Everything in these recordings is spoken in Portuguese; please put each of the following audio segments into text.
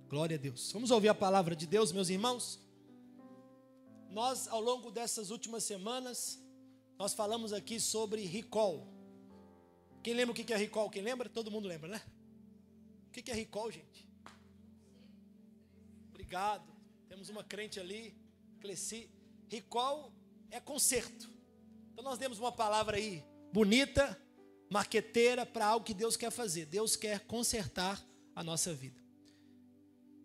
Glória a Deus. Vamos ouvir a palavra de Deus, meus irmãos? Nós, ao longo dessas últimas semanas, nós falamos aqui sobre recall. Quem lembra o que é recall? Quem lembra? Todo mundo lembra, né? O que é recall, gente? Obrigado. Temos uma crente ali, Cleci. Recall é conserto. Então nós demos uma palavra aí bonita, marqueteira, para algo que Deus quer fazer. Deus quer consertar a nossa vida.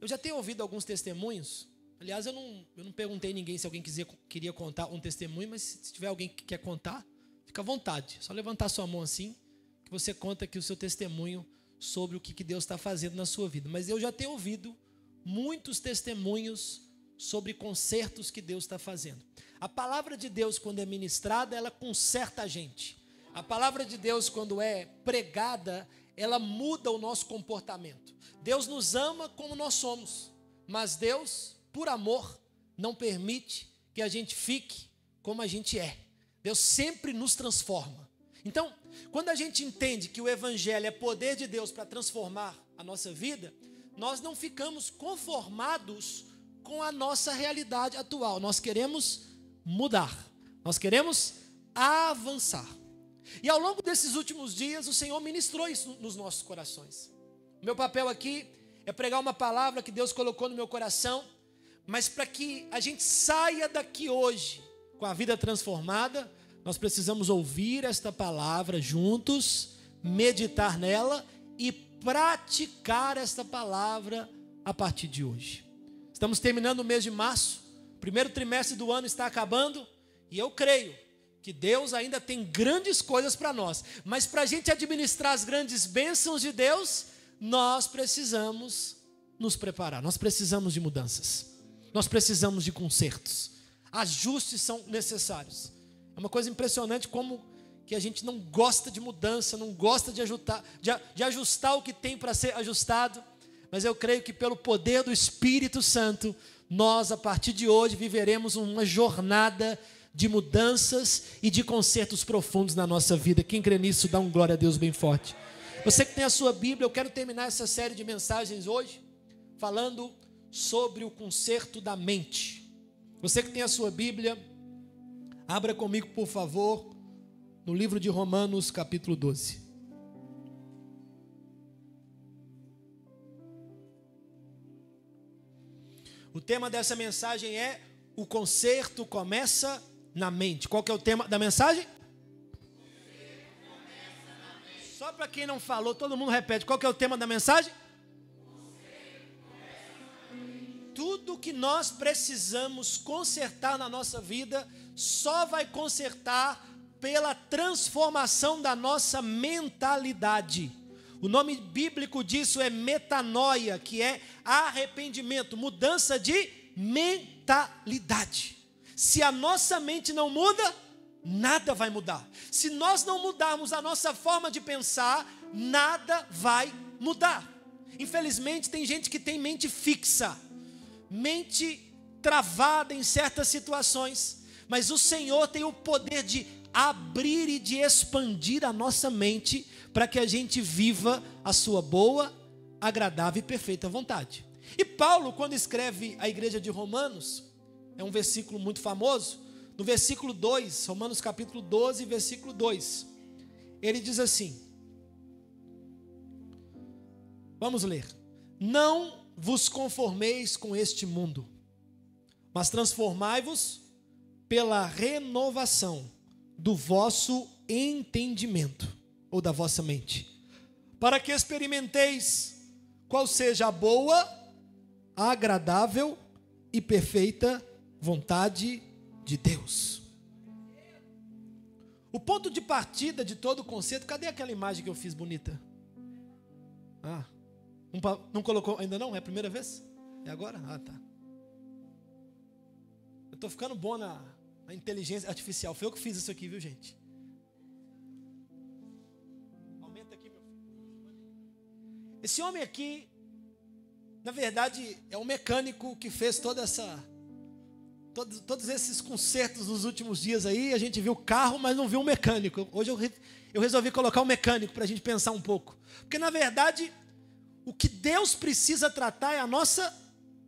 Eu já tenho ouvido alguns testemunhos. Aliás, eu não perguntei a ninguém se alguém queria contar um testemunho, mas se tiver alguém que quer contar, fica à vontade. É só levantar sua mão assim, que você conta aqui o seu testemunho sobre o que Deus está fazendo na sua vida. Mas eu já tenho ouvido muitos testemunhos sobre consertos que Deus está fazendo. A palavra de Deus, quando é ministrada, ela conserta a gente. A palavra de Deus, quando é pregada, ela muda o nosso comportamento. Deus nos ama como nós somos, mas Deus, por amor, não permite que a gente fique como a gente é. Deus sempre nos transforma. Então, quando a gente entende que o Evangelho é poder de Deus para transformar a nossa vida, nós não ficamos conformados com a nossa realidade atual. Nós queremos mudar, nós queremos avançar. E ao longo desses últimos dias, o Senhor ministrou isso nos nossos corações. O meu papel aqui é pregar uma palavra que Deus colocou no meu coração, mas para que a gente saia daqui hoje com a vida transformada, nós precisamos ouvir esta palavra juntos, meditar nela e praticar esta palavra a partir de hoje. Estamos terminando o mês de março, o primeiro trimestre do ano está acabando, e eu creio que Deus ainda tem grandes coisas para nós, mas para a gente administrar as grandes bênçãos de Deus, nós precisamos nos preparar, nós precisamos de mudanças, nós precisamos de consertos, ajustes são necessários. É uma coisa impressionante como que a gente não gosta de mudança, não gosta de ajustar o que tem para ser ajustado, mas eu creio que pelo poder do Espírito Santo, nós a partir de hoje viveremos uma jornada de mudanças e de consertos profundos na nossa vida. Quem crê nisso, dá um glória a Deus bem forte. Você que tem a sua Bíblia, eu quero terminar essa série de mensagens hoje falando sobre o conserto da mente. Você que tem a sua Bíblia, abra comigo, por favor, no livro de Romanos, capítulo 12. O tema dessa mensagem é: o conserto começa na mente. Qual que é o tema da mensagem? Só para quem não falou, todo mundo repete. Qual que é o tema da mensagem? Tudo que nós precisamos consertar na nossa vida só vai consertar pela transformação da nossa mentalidade. O nome bíblico disso é metanoia, que é arrependimento, mudança de mentalidade. Se a nossa mente não muda, nada vai mudar. Se nós não mudarmos a nossa forma de pensar, nada vai mudar. Infelizmente, tem gente que tem mente fixa, mente travada em certas situações, mas o Senhor tem o poder de abrir e de expandir a nossa mente para que a gente viva a sua boa, agradável e perfeita vontade. E Paulo, quando escreve à igreja de Romanos, é um versículo muito famoso, no versículo 2, Romanos capítulo 12, versículo 2, ele diz assim, vamos ler: não vos conformeis com este mundo, mas transformai-vos pela renovação do vosso entendimento, ou da vossa mente, para que experimenteis qual seja a boa, agradável e perfeita vontade de Deus. O ponto de partida de todo o conceito, cadê aquela imagem que eu fiz bonita? Não colocou ainda não? É a primeira vez? É agora? Tá. Eu estou ficando bom na inteligência artificial. Foi eu que fiz isso aqui, viu, gente? Aumenta aqui, meu filho. Esse homem aqui, na verdade, é um mecânico que fez todos esses consertos nos últimos dias aí. A gente viu o carro, mas não viu um mecânico. Hoje eu resolvi colocar um mecânico para a gente pensar um pouco. Porque, na verdade, o que Deus precisa tratar é a nossa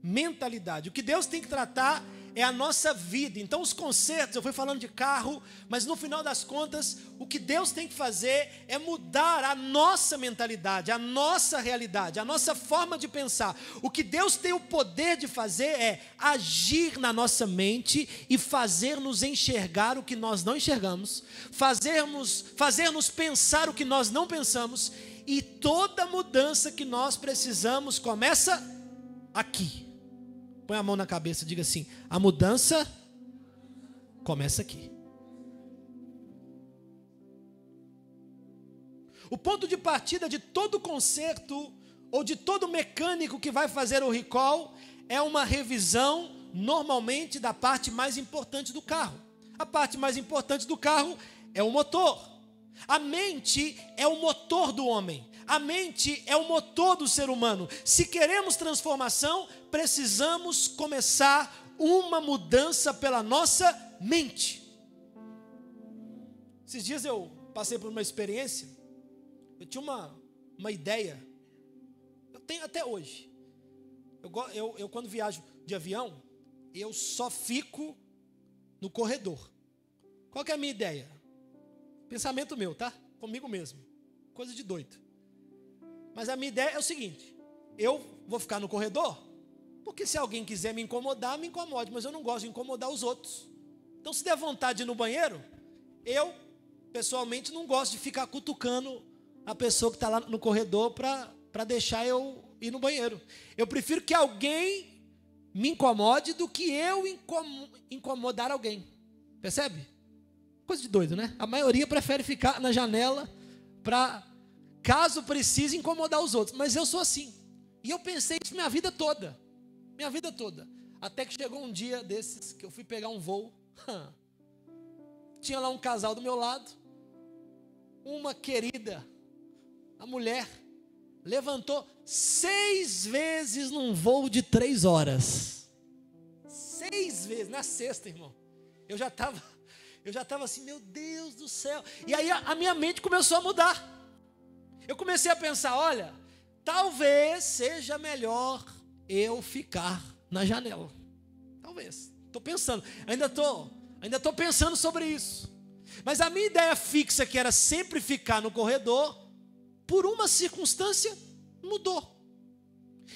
mentalidade. O que Deus tem que tratar é a nossa vida. Então os concertos, eu fui falando de carro, mas no final das contas, o que Deus tem que fazer é mudar a nossa mentalidade, a nossa realidade, a nossa forma de pensar. O que Deus tem o poder de fazer é agir na nossa mente e fazer-nos enxergar o que nós não enxergamos, fazer-nos pensar o que nós não pensamos, e toda mudança que nós precisamos começa aqui. Põe a mão na cabeça e diga assim: a mudança começa aqui. O ponto de partida de todo conserto ou de todo mecânico que vai fazer o recall é uma revisão, normalmente, da parte mais importante do carro. A parte mais importante do carro é o motor. A mente é o motor do homem. A mente é o motor do ser humano. Se queremos transformação, precisamos começar uma mudança pela nossa mente. Esses dias eu passei por uma experiência. Eu tinha uma ideia. Eu tenho até hoje. Eu quando viajo de avião, eu só fico no corredor. Qual que é a minha ideia? Pensamento meu, tá? Comigo mesmo. Coisa de doido. Mas a minha ideia é o seguinte: eu vou ficar no corredor, porque se alguém quiser me incomodar, me incomode, mas eu não gosto de incomodar os outros. Então, se der vontade de ir no banheiro, eu, pessoalmente, não gosto de ficar cutucando a pessoa que está lá no corredor para deixar eu ir no banheiro. Eu prefiro que alguém me incomode do que eu incomodar alguém. Percebe? Coisa de doido, né? A maioria prefere ficar na janela para, caso precise, incomodar os outros. Mas eu sou assim. E eu pensei isso minha vida toda. Minha vida toda. Até que chegou um dia desses que eu fui pegar um voo. Tinha lá um casal do meu lado. Uma querida, a mulher, levantou 6 vezes num voo de 3 horas. 6 vezes, na sexta, irmão. Eu já estava assim, meu Deus do céu. E aí a minha mente começou a mudar. Eu comecei a pensar, olha, talvez seja melhor eu ficar na janela. Talvez. Estou pensando, ainda estou pensando sobre isso. Mas a minha ideia fixa, que era sempre ficar no corredor, por uma circunstância, mudou.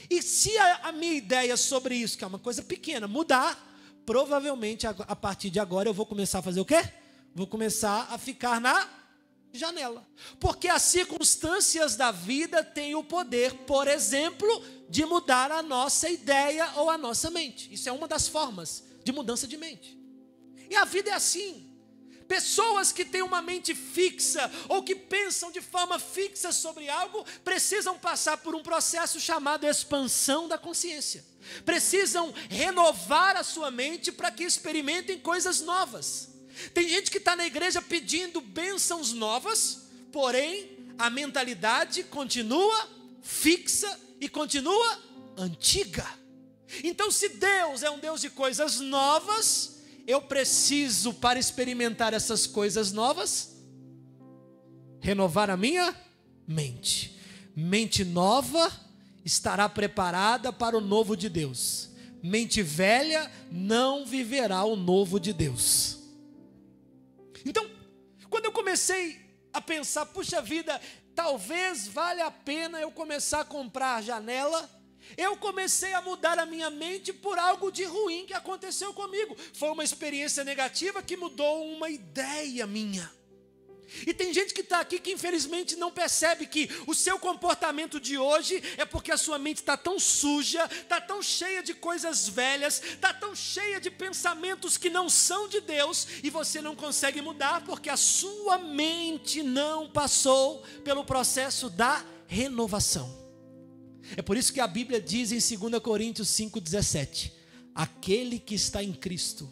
E se a minha ideia sobre isso, que é uma coisa pequena, mudar, provavelmente a partir de agora eu vou começar a fazer o quê? Vou começar a ficar na janela. Porque as circunstâncias da vida têm o poder, por exemplo, de mudar a nossa ideia ou a nossa mente. Isso é uma das formas de mudança de mente. E a vida é assim. Pessoas que têm uma mente fixa ou que pensam de forma fixa sobre algo precisam passar por um processo chamado expansão da consciência. Precisam renovar a sua mente para que experimentem coisas novas. Tem gente que está na igreja pedindo bênçãos novas, porém a mentalidade continua fixa e continua antiga. Então, se Deus é um Deus de coisas novas, eu preciso, para experimentar essas coisas novas, renovar a minha mente. Mente nova estará preparada para o novo de Deus. Mente velha não viverá o novo de Deus. Então, quando eu comecei a pensar, puxa vida, talvez valha a pena eu começar a comprar janela, eu comecei a mudar a minha mente por algo de ruim que aconteceu comigo. Foi uma experiência negativa que mudou uma ideia minha. E tem gente que está aqui que infelizmente não percebe que o seu comportamento de hoje é porque a sua mente está tão suja, está tão cheia de coisas velhas, está tão cheia de pensamentos que não são de Deus, e você não consegue mudar porque a sua mente não passou pelo processo da renovação. É por isso que a Bíblia diz em 2 Coríntios 5,17: aquele que está em Cristo,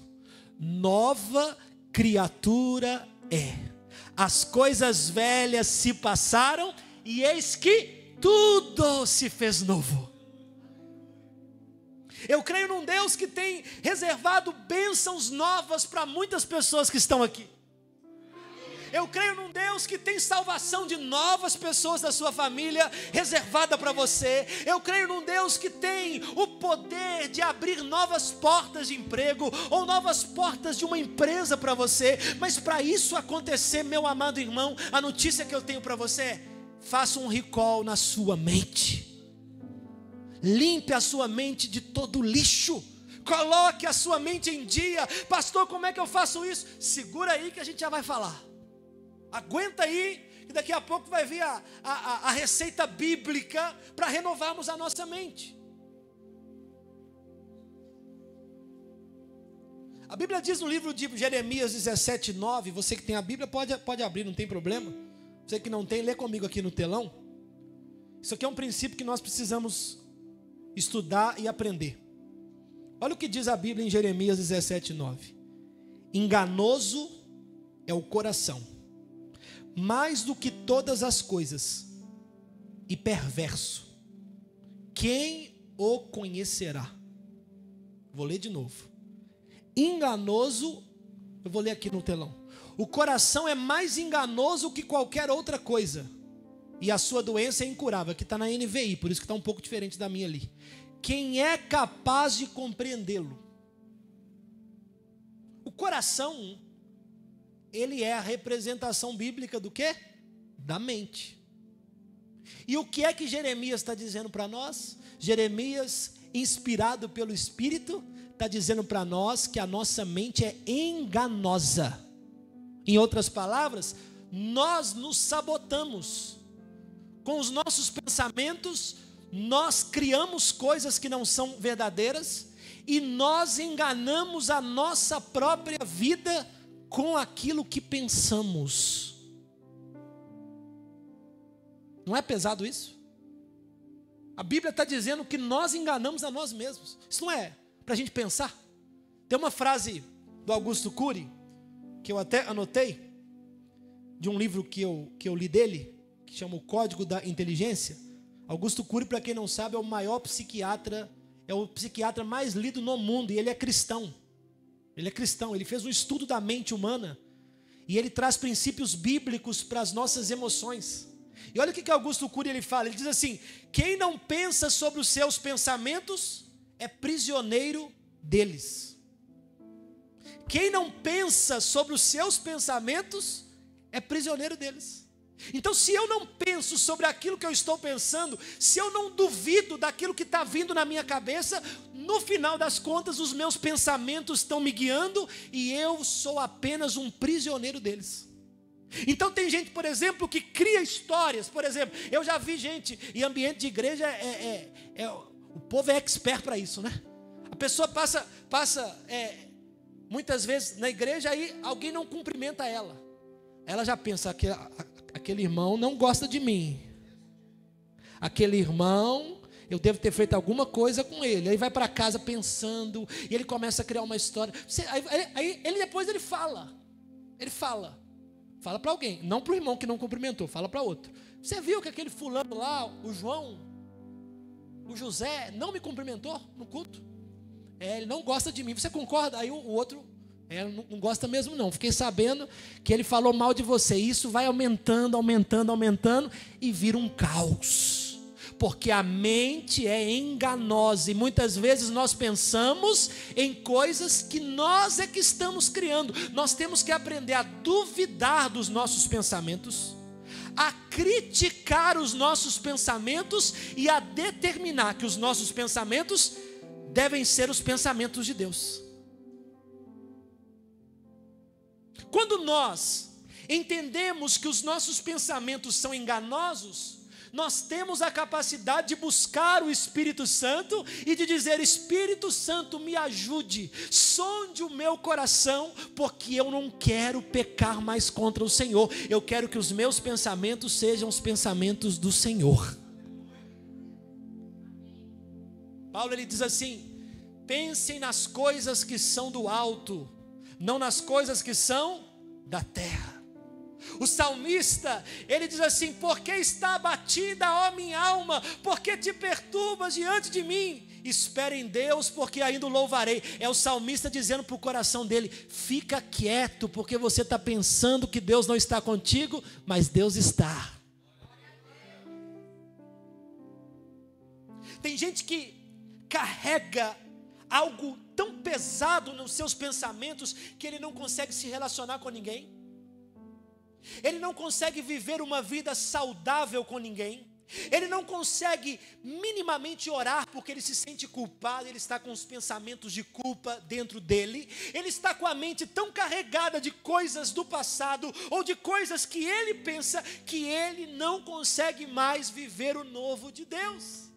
nova criatura é. As coisas velhas se passaram e eis que tudo se fez novo. Eu creio num Deus que tem reservado bênçãos novas para muitas pessoas que estão aqui. Eu creio num Deus que tem salvação de novas pessoas da sua família reservada para você. Eu creio num Deus que tem o poder de abrir novas portas de emprego ou novas portas de uma empresa para você. Mas para isso acontecer, meu amado irmão, a notícia que eu tenho para você é: faça um recall na sua mente. Limpe a sua mente de todo lixo. Coloque a sua mente em dia. Pastor, como é que eu faço isso? Segura aí que a gente já vai falar. Aguenta aí, que daqui a pouco vai vir a receita bíblica para renovarmos a nossa mente. A Bíblia diz no livro de Jeremias 17:9, você que tem a Bíblia pode abrir, não tem problema. Você que não tem, lê comigo aqui no telão. Isso aqui é um princípio que nós precisamos estudar e aprender. Olha o que diz a Bíblia em Jeremias 17:9. Enganoso é o coração, mais do que todas as coisas, e perverso. Quem o conhecerá? Vou ler de novo. Enganoso, eu vou ler aqui no telão. O coração é mais enganoso que qualquer outra coisa, e a sua doença é incurável. Aqui está na NVI, por isso que está um pouco diferente da minha ali. Quem é capaz de compreendê-lo? O coração, ele é a representação bíblica do quê? Da mente. E o que é que Jeremias está dizendo para nós? Jeremias, inspirado pelo Espírito, está dizendo para nós que a nossa mente é enganosa. Em outras palavras, nós nos sabotamos. Com os nossos pensamentos, nós criamos coisas que não são verdadeiras e nós enganamos a nossa própria vida com aquilo que pensamos. Não é pesado isso? A Bíblia está dizendo que nós enganamos a nós mesmos. Isso não é para a gente pensar. Tem uma frase do Augusto Cury, que eu até anotei, de um livro que eu li dele, que chama O Código da Inteligência. Augusto Cury, para quem não sabe, é o maior psiquiatra, é o psiquiatra mais lido no mundo, e ele é cristão. Ele é cristão, ele fez um estudo da mente humana, e ele traz princípios bíblicos para as nossas emoções. E olha o que Augusto Cury ele fala, ele diz assim: quem não pensa sobre os seus pensamentos é prisioneiro deles. Quem não pensa sobre os seus pensamentos é prisioneiro deles. Então, se eu não penso sobre aquilo que eu estou pensando, se eu não duvido daquilo que está vindo na minha cabeça, no final das contas, os meus pensamentos estão me guiando e eu sou apenas um prisioneiro deles. Então, tem gente, por exemplo, que cria histórias. Por exemplo, eu já vi gente, em ambiente de igreja, o povo é expert para isso, né? A pessoa passa muitas vezes na igreja, aí alguém não cumprimenta ela. Ela já pensa que aquele irmão não gosta de mim. Aquele irmão, eu devo ter feito alguma coisa com ele. Aí vai para casa pensando, e ele começa a criar uma história. Depois ele fala. Ele fala para alguém, não para o irmão que não cumprimentou, fala para outro. Você viu que aquele fulano lá, o João, o José, não me cumprimentou no culto? Ele não gosta de mim. Você concorda? Aí o outro... não gosta mesmo não, fiquei sabendo que ele falou mal de você. Isso vai aumentando e vira um caos, porque a mente é enganosa e muitas vezes nós pensamos em coisas que nós é que estamos criando. Nós temos que aprender a duvidar dos nossos pensamentos, a criticar os nossos pensamentos e a determinar que os nossos pensamentos devem ser os pensamentos de Deus. Quando nós entendemos que os nossos pensamentos são enganosos, nós temos a capacidade de buscar o Espírito Santo e de dizer: Espírito Santo, me ajude, sonde o meu coração, porque eu não quero pecar mais contra o Senhor. Eu quero que os meus pensamentos sejam os pensamentos do Senhor. Paulo ele diz assim: pensem nas coisas que são do alto, não nas coisas que são da terra. O salmista, ele diz assim: por que está abatida, ó minha alma? Por que te perturbas diante de mim? espere em Deus, porque ainda o louvarei. É o salmista dizendo para o coração dele: fica quieto, porque você está pensando que Deus não está contigo, mas Deus está. Tem gente que carrega algo tão pesado nos seus pensamentos que ele não consegue se relacionar com ninguém. Ele não consegue viver uma vida saudável com ninguém. Ele não consegue minimamente orar porque ele se sente culpado, ele está com os pensamentos de culpa dentro dele. Ele está com a mente tão carregada de coisas do passado ou de coisas que ele pensa que ele não consegue mais viver o novo de Deus.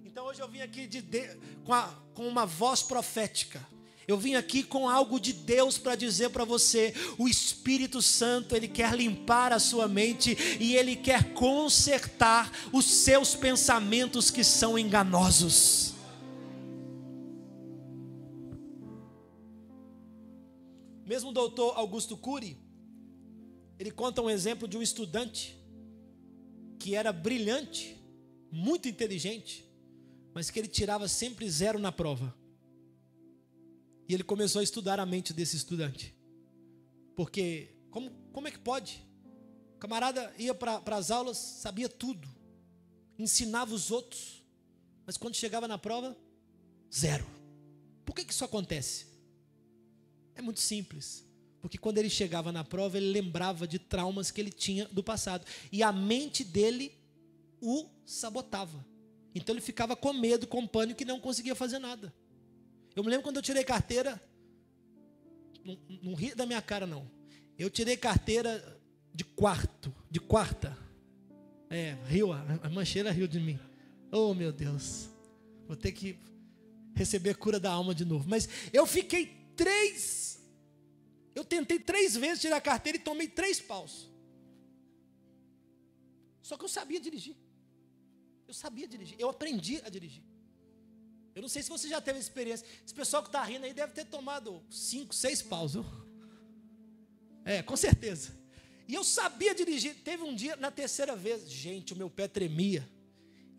Então hoje eu vim aqui com uma voz profética. Eu vim aqui com algo de Deus para dizer para você: o Espírito Santo, Ele quer limpar a sua mente e Ele quer consertar os seus pensamentos que são enganosos. Mesmo o doutor Augusto Cury, ele conta um exemplo de um estudante que era brilhante, muito inteligente, mas que ele tirava sempre 0 na prova. E ele começou a estudar a mente desse estudante. Porque, como é que pode? O camarada ia para as aulas, sabia tudo, ensinava os outros, mas quando chegava na prova, 0. Por que isso acontece? É muito simples. Porque quando ele chegava na prova, ele lembrava de traumas que ele tinha do passado. E a mente dele o sabotava. Então ele ficava com medo, com pânico e não conseguia fazer nada. Eu me lembro quando eu tirei carteira, não ri da minha cara não, eu tirei carteira de quarta, riu, a mancheira riu de mim, oh meu Deus, vou ter que receber a cura da alma de novo, mas eu tentei 3 vezes tirar a carteira e tomei 3 paus, só que eu sabia dirigir, eu aprendi a dirigir. Eu não sei se você já teve experiência. Esse pessoal que está rindo aí deve ter tomado 5, 6 paus, viu? Com certeza. E eu sabia dirigir. Teve um dia, na 3ª vez, gente, o meu pé tremia.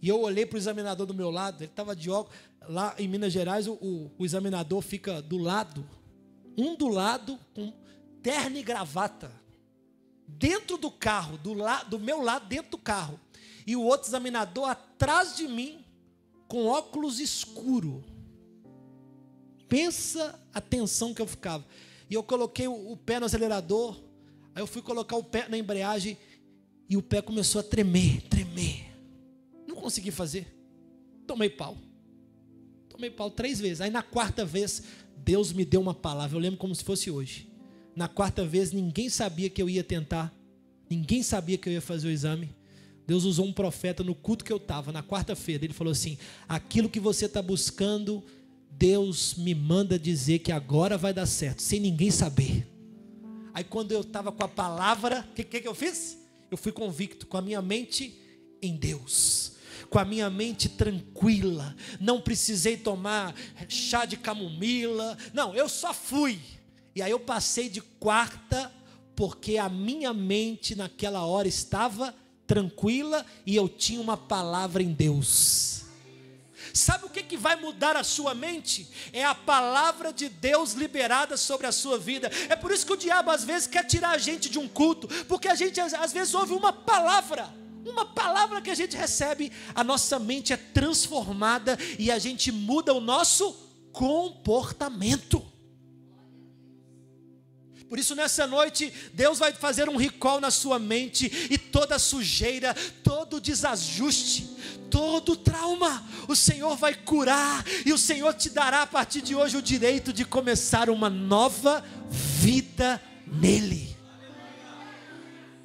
E eu olhei para o examinador do meu lado, ele estava de óculos. Lá em Minas Gerais, o examinador fica do lado, do lado, com terno e gravata. Dentro do carro, do meu lado, dentro do carro. E o outro examinador atrás de mim, com óculos escuro. Pensa a tensão que eu ficava. E eu coloquei o pé no acelerador, aí eu fui colocar o pé na embreagem e o pé começou a tremer. Não consegui fazer. Tomei pau 3 vezes. Aí na 4ª vez, Deus me deu uma palavra. Eu lembro como se fosse hoje. Na 4ª vez, ninguém sabia que eu ia tentar. Ninguém sabia que eu ia fazer o exame. Deus usou um profeta no culto que eu estava, na 4ª-feira. Ele falou assim: aquilo que você está buscando, Deus me manda dizer que agora vai dar certo, sem ninguém saber. Aí quando eu estava com a palavra, o que eu fiz? Eu fui convicto, com a minha mente em Deus, com a minha mente tranquila. Não precisei tomar chá de camomila. Não, eu só fui. E aí eu passei de 4ª, porque a minha mente naquela hora estava tranquila e eu tinha uma palavra em Deus. Sabe o que vai mudar a sua mente? É a palavra de Deus liberada sobre a sua vida. É por isso que o diabo às vezes quer tirar a gente de um culto, porque a gente às vezes ouve uma palavra que a gente recebe, a nossa mente é transformada e a gente muda o nosso comportamento. Por isso nessa noite, Deus vai fazer um recall na sua mente, e toda sujeira, todo desajuste, todo trauma, o Senhor vai curar, e o Senhor te dará a partir de hoje o direito de começar uma nova vida nele.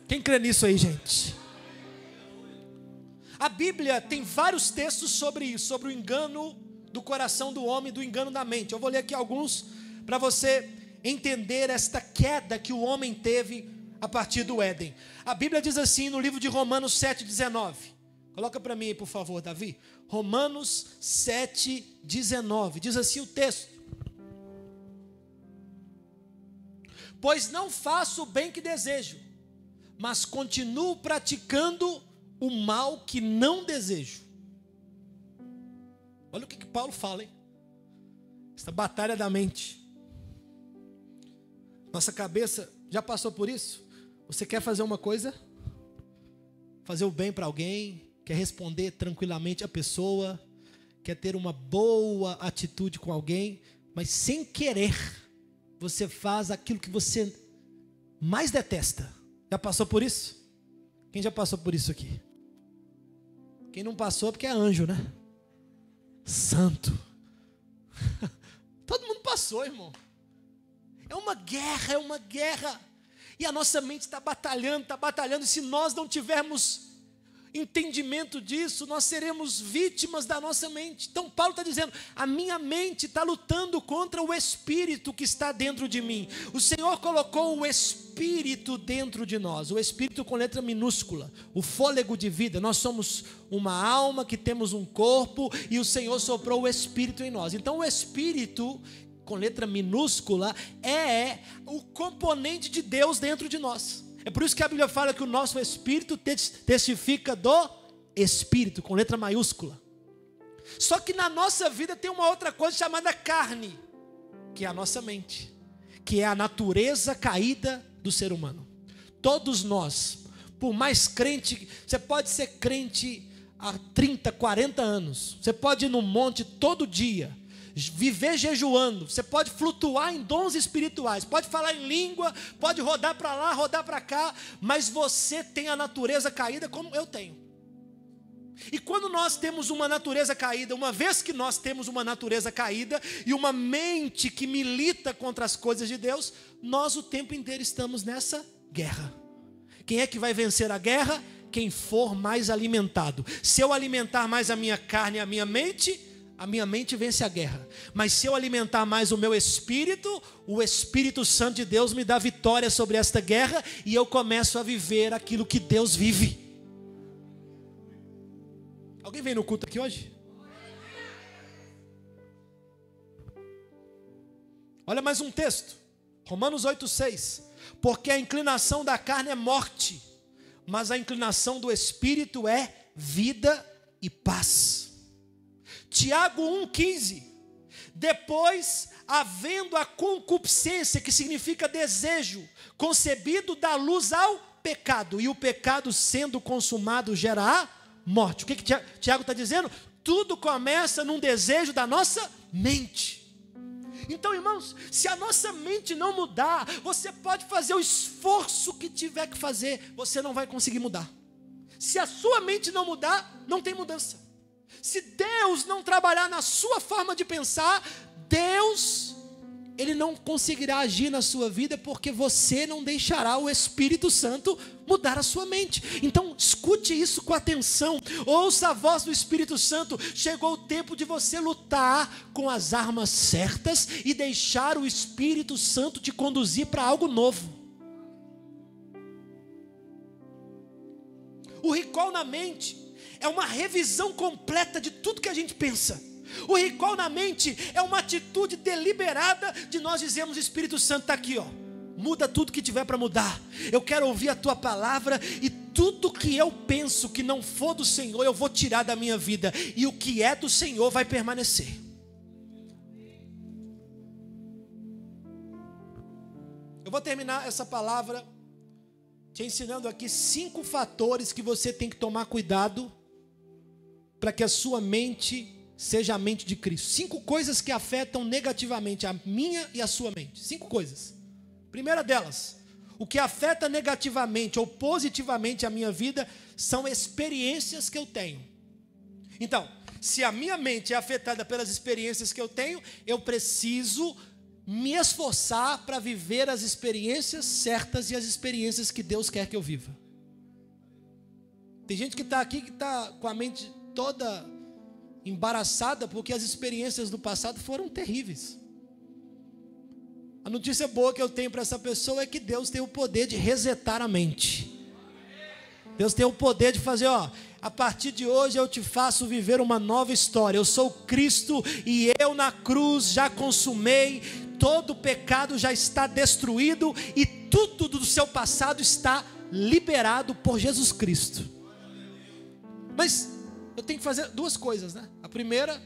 Quem crê nisso aí, gente? A Bíblia tem vários textos sobre isso, sobre o engano do coração do homem, do engano da mente. Eu vou ler aqui alguns para você entender esta queda que o homem teve a partir do Éden. A Bíblia diz assim no livro de Romanos 7,19. Coloca para mim aí, por favor, Davi. Romanos 7,19. Diz assim o texto: pois não faço o bem que desejo, mas continuo praticando o mal que não desejo. Olha o que Paulo fala, hein? Essa batalha da mente. Nossa cabeça já passou por isso? Você quer fazer uma coisa? Fazer o bem para alguém? Quer responder tranquilamente a pessoa? Quer ter uma boa atitude com alguém? Mas sem querer, você faz aquilo que você mais detesta. Já passou por isso? Quem já passou por isso aqui? Quem não passou é porque é anjo, né? Santo. Todo mundo passou, irmão. É uma guerra, é uma guerra. E a nossa mente está batalhando, está batalhando. E se nós não tivermos entendimento disso, nós seremos vítimas da nossa mente. Então Paulo está dizendo, a minha mente está lutando contra o Espírito que está dentro de mim. O Senhor colocou o Espírito dentro de nós, o Espírito com letra minúscula, o fôlego de vida. Nós somos uma alma que temos um corpo e o Senhor soprou o Espírito em nós. Então o Espírito com letra minúscula é o componente de Deus dentro de nós. É por isso que a Bíblia fala que o nosso espírito testifica do Espírito, com letra maiúscula. Só que na nossa vida tem uma outra coisa chamada carne, que é a nossa mente, que é a natureza caída do ser humano. Todos nós, por mais crente, você pode ser crente há 30, 40 anos, você pode ir no monte todo dia, viver jejuando, você pode flutuar em dons espirituais, pode falar em língua, pode rodar para lá, rodar para cá, mas você tem a natureza caída como eu tenho. E quando nós temos uma natureza caída, uma vez que nós temos uma natureza caída e uma mente que milita contra as coisas de Deus, nós o tempo inteiro estamos nessa guerra. Quem é que vai vencer a guerra? Quem for mais alimentado. Se eu alimentar mais a minha carne e a minha mente vence a guerra. Mas se eu alimentar mais o meu espírito, o Espírito Santo de Deus me dá vitória sobre esta guerra e eu começo a viver aquilo que Deus vive. Alguém vem no culto aqui hoje? Olha mais um texto, Romanos 8,6. Porque a inclinação da carne é morte, mas a inclinação do espírito é vida e paz. Tiago 1,15. Depois, havendo a concupiscência, que significa desejo, concebido, dá luz ao pecado, e o pecado sendo consumado gera a morte. O que Tiago está dizendo? Tudo começa num desejo da nossa mente. Então, irmãos, se a nossa mente não mudar, você pode fazer o esforço que tiver que fazer, você não vai conseguir mudar. Se a sua mente não mudar, não tem mudança. Se Deus não trabalhar na sua forma de pensar, Ele não conseguirá agir na sua vida, porque você não deixará o Espírito Santo mudar a sua mente. Então escute isso com atenção, ouça a voz do Espírito Santo. Chegou o tempo de você lutar com as armas certas e deixar o Espírito Santo te conduzir para algo novo. O recall na mente é uma revisão completa de tudo que a gente pensa. O recall na mente é uma atitude deliberada de nós dizermos: Espírito Santo está aqui, ó. Muda tudo que tiver para mudar. Eu quero ouvir a tua palavra e tudo que eu penso que não for do Senhor, eu vou tirar da minha vida. E o que é do Senhor vai permanecer. Eu vou terminar essa palavra te ensinando aqui 5 fatores que você tem que tomar cuidado para que a sua mente seja a mente de Cristo. 5 coisas que afetam negativamente a minha e a sua mente. 5 coisas. Primeira delas, o que afeta negativamente ou positivamente a minha vida são experiências que eu tenho. Então, se a minha mente é afetada pelas experiências que eu tenho, eu preciso me esforçar para viver as experiências certas e as experiências que Deus quer que eu viva. Tem gente que está aqui que está com a mente toda embaraçada porque as experiências do passado foram terríveis. A notícia boa que eu tenho para essa pessoa é que Deus tem o poder de resetar a mente. Deus tem o poder de fazer, ó, a partir de hoje eu te faço viver uma nova história. Eu sou Cristo e eu na cruz já consumei, todo o pecado já está destruído e tudo do seu passado está liberado por Jesus Cristo. Mas eu tenho que fazer 2 coisas, né? A primeira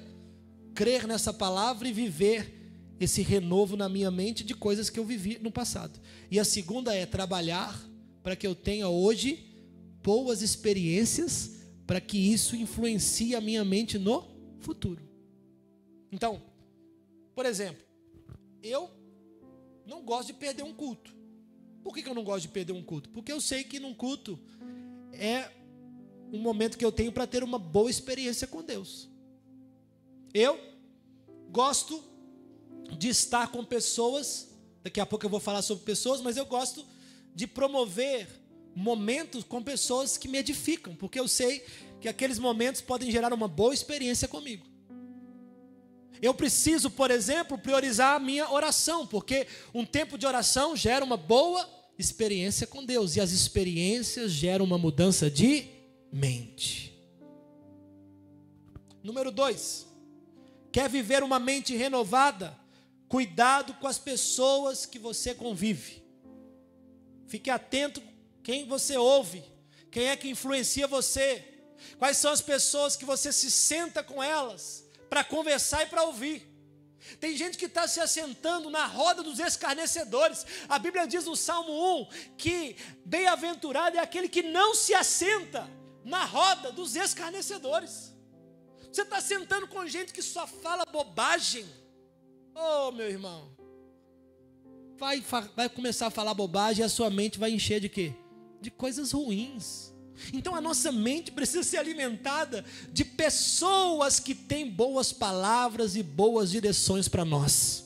crer nessa palavra e viver esse renovo na minha mente de coisas que eu vivi no passado. E a segunda é trabalhar para que eu tenha hoje boas experiências, para que isso influencie a minha mente no futuro. Então, por exemplo, eu não gosto de perder um culto. Por que eu não gosto de perder um culto? Porque eu sei que num culto é um momento que eu tenho para ter uma boa experiência com Deus. Eu gosto de estar com pessoas, daqui a pouco eu vou falar sobre pessoas, mas eu gosto de promover momentos com pessoas que me edificam, porque eu sei que aqueles momentos podem gerar uma boa experiência comigo. Eu preciso, por exemplo, priorizar a minha oração, porque um tempo de oração gera uma boa experiência com Deus, e as experiências geram uma mudança de mente. Número 2, quer viver uma mente renovada? Cuidado com as pessoas que você convive. Fique atento quem você ouve, quem é que influencia você, quais são as pessoas que você se senta com elas para conversar e para ouvir. Tem gente que está se assentando na roda dos escarnecedores. A Bíblia diz no Salmo 1 que bem-aventurado é aquele que não se assenta na roda dos escarnecedores. Você está sentando com gente que só fala bobagem. Oh, meu irmão, vai começar a falar bobagem e a sua mente vai encher de quê? De coisas ruins. Então a nossa mente precisa ser alimentada de pessoas que têm boas palavras e boas direções para nós.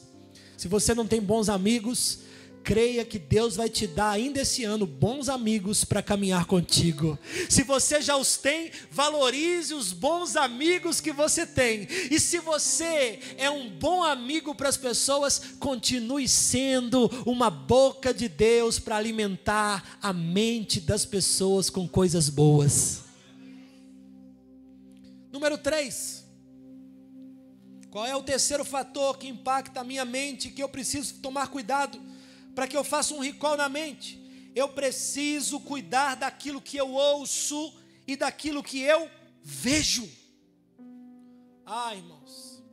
Se você não tem bons amigos, creia que Deus vai te dar ainda esse ano bons amigos para caminhar contigo. Se você já os tem, valorize os bons amigos que você tem. E se você é um bom amigo para as pessoas, continue sendo uma boca de Deus para alimentar a mente das pessoas com coisas boas. Número 3. Qual é o terceiro fator que impacta a minha mente, que eu preciso tomar cuidado para que eu faça um recall na mente? Eu preciso cuidar daquilo que eu ouço e daquilo que eu vejo. Irmãos,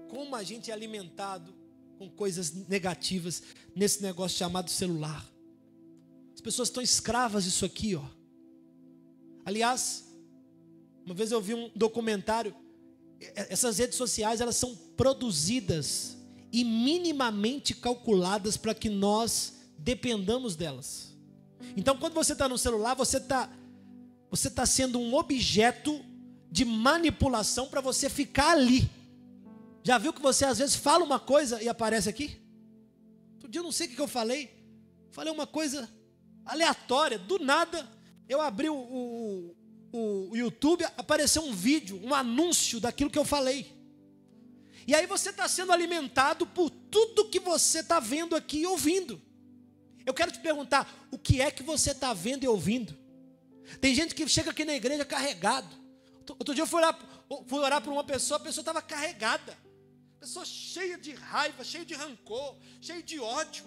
como a gente é alimentado com coisas negativas nesse negócio chamado celular. As pessoas estão escravas disso aqui, ó. Aliás, uma vez eu vi um documentário. Essas redes sociais, elas são produzidas e minimamente calculadas para que nós dependamos delas. Então, quando você está no celular, você está sendo um objeto de manipulação para você ficar ali. Já viu que você às vezes fala uma coisa e aparece aqui? Outro dia eu não sei o que eu falei uma coisa aleatória, do nada eu abri o YouTube, apareceu um vídeo, um anúncio daquilo que eu falei. E aí você está sendo alimentado por tudo que você está vendo aqui e ouvindo. Eu quero te perguntar, o que é que você está vendo e ouvindo? Tem gente que chega aqui na igreja carregado. Outro dia eu fui orar por uma pessoa, a pessoa estava carregada. Pessoa cheia de raiva, cheia de rancor, cheia de ódio.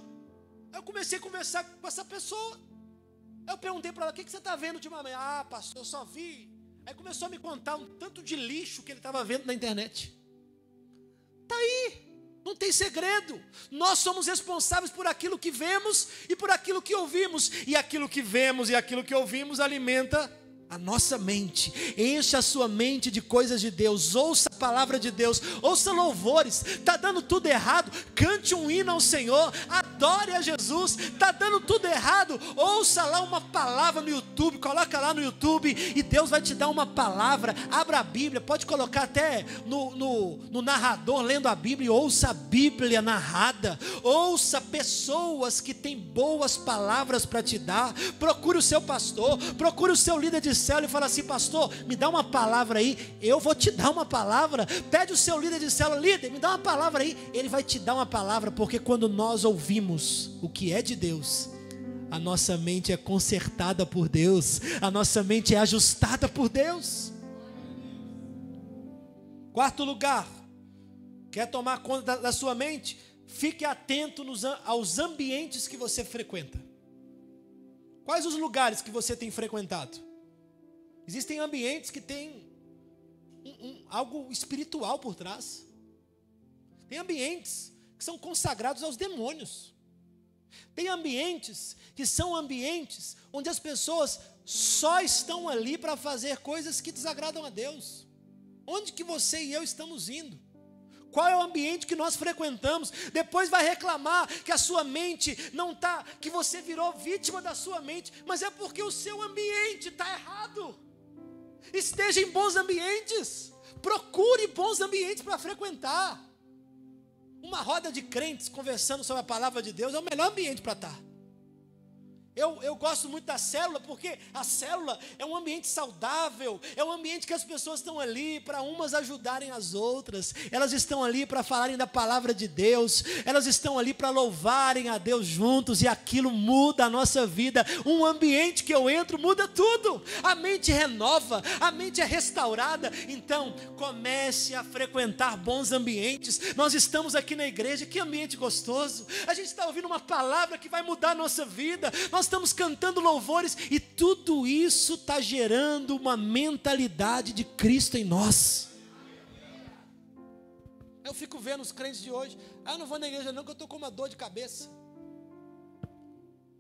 Aí eu comecei a conversar com essa pessoa. Aí eu perguntei para ela, o que você está vendo ultimamente? Pastor, eu só vi. Aí começou a me contar um tanto de lixo que ele estava vendo na internet. Está aí, não tem segredo. Nós somos responsáveis por aquilo que vemos e por aquilo que ouvimos. E aquilo que vemos e aquilo que ouvimos alimenta a nossa mente. Encha a sua mente de coisas de Deus. Ouça a palavra de Deus. Ouça louvores. Está dando tudo errado? Cante um hino ao Senhor. Adore a Jesus. Está dando tudo errado? Ouça lá uma palavra no YouTube. Coloca lá no YouTube e Deus vai te dar uma palavra. Abra a Bíblia. Pode colocar até no narrador lendo a Bíblia. E ouça a Bíblia narrada. Ouça pessoas que têm boas palavras para te dar. Procure o seu pastor. Procure o seu líder de célula e fala assim: pastor, me dá uma palavra aí. Eu vou te dar uma palavra. Pede o seu líder de célula: líder, me dá uma palavra aí. Ele vai te dar uma palavra, porque quando nós ouvimos o que é de Deus, a nossa mente é consertada por Deus, a nossa mente é ajustada por Deus. Quarto lugar, quer tomar conta da sua mente? Fique atento aos ambientes que você frequenta. Quais os lugares que você tem frequentado? Existem ambientes que têm algo espiritual por trás. Tem ambientes que são consagrados aos demônios. Tem ambientes que são ambientes onde as pessoas só estão ali para fazer coisas que desagradam a Deus. Onde que você e eu estamos indo? Qual é o ambiente que nós frequentamos? Depois vai reclamar que a sua mente não está, que você virou vítima da sua mente, mas é porque o seu ambiente está errado. Esteja em bons ambientes, procure bons ambientes para frequentar. Uma roda de crentes conversando sobre a palavra de Deus é o melhor ambiente para estar. Eu gosto muito da célula, porque a célula é um ambiente saudável, é um ambiente que as pessoas estão ali para umas ajudarem as outras, elas estão ali para falarem da palavra de Deus, elas estão ali para louvarem a Deus juntos, e aquilo muda a nossa vida. Um ambiente que eu entro muda tudo, a mente renova, a mente é restaurada. Então comece a frequentar bons ambientes. Nós estamos aqui na igreja, que ambiente gostoso, a gente está ouvindo uma palavra que vai mudar a nossa vida, nós estamos cantando louvores, e tudo isso está gerando uma mentalidade de Cristo em nós. Eu fico vendo os crentes de hoje, eu não vou na igreja não, que eu estou com uma dor de cabeça.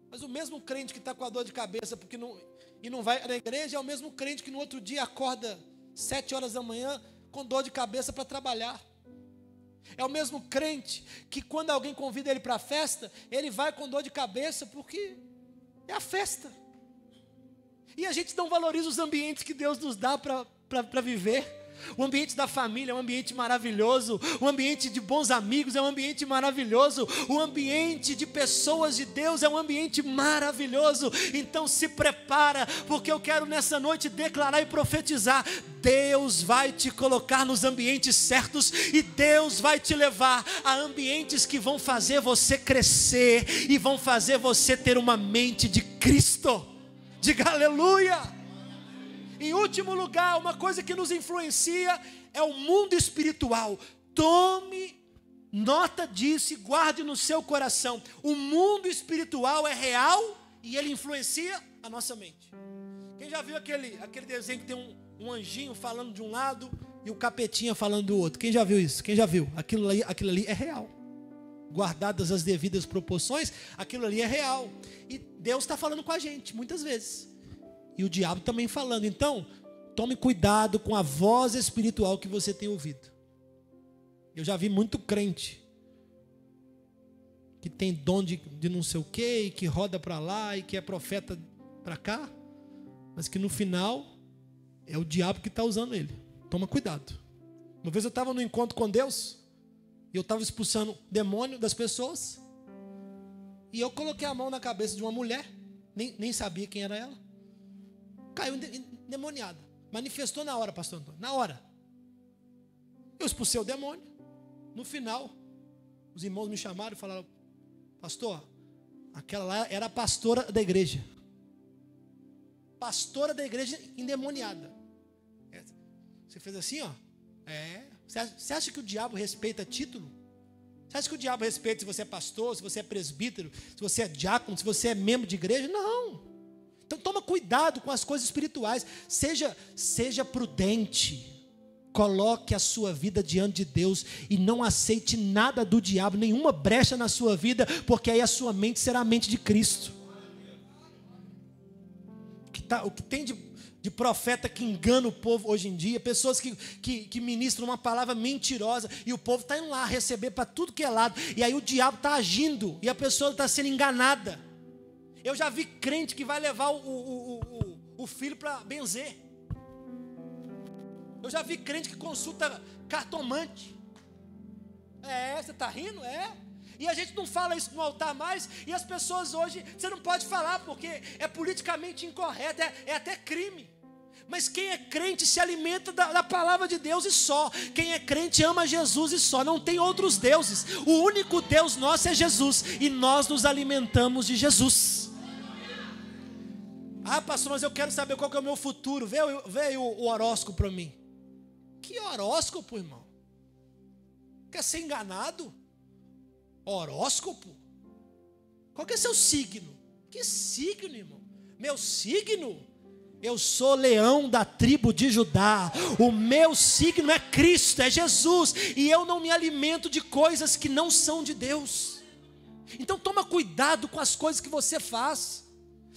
Mas o mesmo crente que está com a dor de cabeça e não vai na igreja, é o mesmo crente que no outro dia acorda 7 horas da manhã com dor de cabeça para trabalhar. É o mesmo crente que quando alguém convida ele para a festa, ele vai com dor de cabeça porque é a festa. E a gente não valoriza os ambientes que Deus nos dá para viver. O ambiente da família é um ambiente maravilhoso. O ambiente de bons amigos é um ambiente maravilhoso. O ambiente de pessoas de Deus é um ambiente maravilhoso. Então se prepara, porque eu quero nessa noite declarar e profetizar: Deus vai te colocar nos ambientes certos, e Deus vai te levar a ambientes que vão fazer você crescer e vão fazer você ter uma mente de Cristo. Diga aleluia. Em último lugar, uma coisa que nos influencia é o mundo espiritual. Tome nota disso e guarde no seu coração. O mundo espiritual é real e ele influencia a nossa mente. Quem já viu aquele desenho que tem um anjinho falando de um lado e o capetinha falando do outro? Quem já viu isso? Quem já viu? Aquilo ali é real. Guardadas as devidas proporções, aquilo ali é real. E Deus está falando com a gente, muitas vezes. E o diabo também falando. Então, tome cuidado com a voz espiritual que você tem ouvido. Eu já vi muito crente que tem dom de não sei o quê, e que roda para lá, e que é profeta para cá, mas que no final é o diabo que está usando ele. Toma cuidado. Uma vez eu estava no encontro com Deus, e eu estava expulsando demônio das pessoas, e eu coloquei a mão na cabeça de uma mulher, nem sabia quem era ela. Caiu endemoniada. Manifestou na hora, pastor Antônio. Na hora. Eu expulsei o demônio. No final, os irmãos me chamaram e falaram: pastor, aquela lá era a pastora da igreja. Pastora da igreja endemoniada. Você fez assim, ó. Você acha que o diabo respeita título? Você acha que o diabo respeita se você é pastor, se você é presbítero, se você é diácono, se você é membro de igreja? Não. Então toma cuidado com as coisas espirituais, seja prudente, coloque a sua vida diante de Deus e não aceite nada do diabo, nenhuma brecha na sua vida, porque aí a sua mente será a mente de Cristo. O que tem de profeta que engana o povo hoje em dia, pessoas que ministram uma palavra mentirosa, e o povo está indo lá receber para tudo que é lado, e aí o diabo está agindo, e a pessoa está sendo enganada. Eu já vi crente que vai levar o filho para benzer. Eu já vi crente que consulta cartomante. Você está rindo? E a gente não fala isso no altar mais, e as pessoas hoje, você não pode falar, porque é politicamente incorreto, é até crime. Mas quem é crente se alimenta da palavra de Deus e só. Quem é crente ama Jesus e só. Não tem outros deuses. O único Deus nosso é Jesus, e nós nos alimentamos de Jesus. Pastor, mas eu quero saber qual que é o meu futuro. Veio o horóscopo para mim. Que horóscopo, irmão? Quer ser enganado? Horóscopo? Qual que é seu signo? Que signo, irmão? Meu signo Eu sou leão da tribo de Judá. O meu signo é Cristo, é Jesus. E eu não me alimento de coisas que não são de Deus. Então toma cuidado com as coisas que você faz.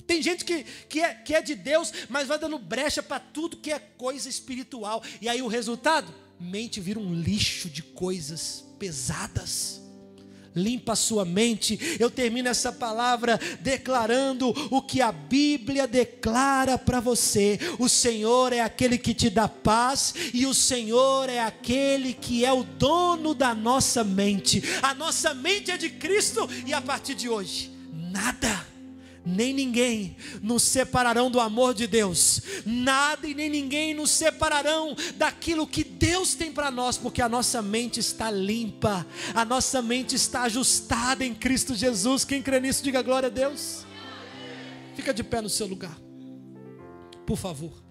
Tem gente que é de Deus, mas vai dando brecha para tudo que é coisa espiritual. E aí o resultado? Mente vira um lixo de coisas pesadas. Limpa a sua mente. Eu termino essa palavra declarando o que a Bíblia declara para você. O Senhor é aquele que te dá paz, e o Senhor é aquele que é o dono da nossa mente. A nossa mente é de Cristo, e a partir de hoje, nada, nem ninguém nos separarão do amor de Deus. Nada e nem ninguém nos separarão daquilo que Deus tem para nós, porque a nossa mente está limpa, a nossa mente está ajustada em Cristo Jesus. Quem crê nisso, diga glória a Deus. Fica de pé no seu lugar, por favor.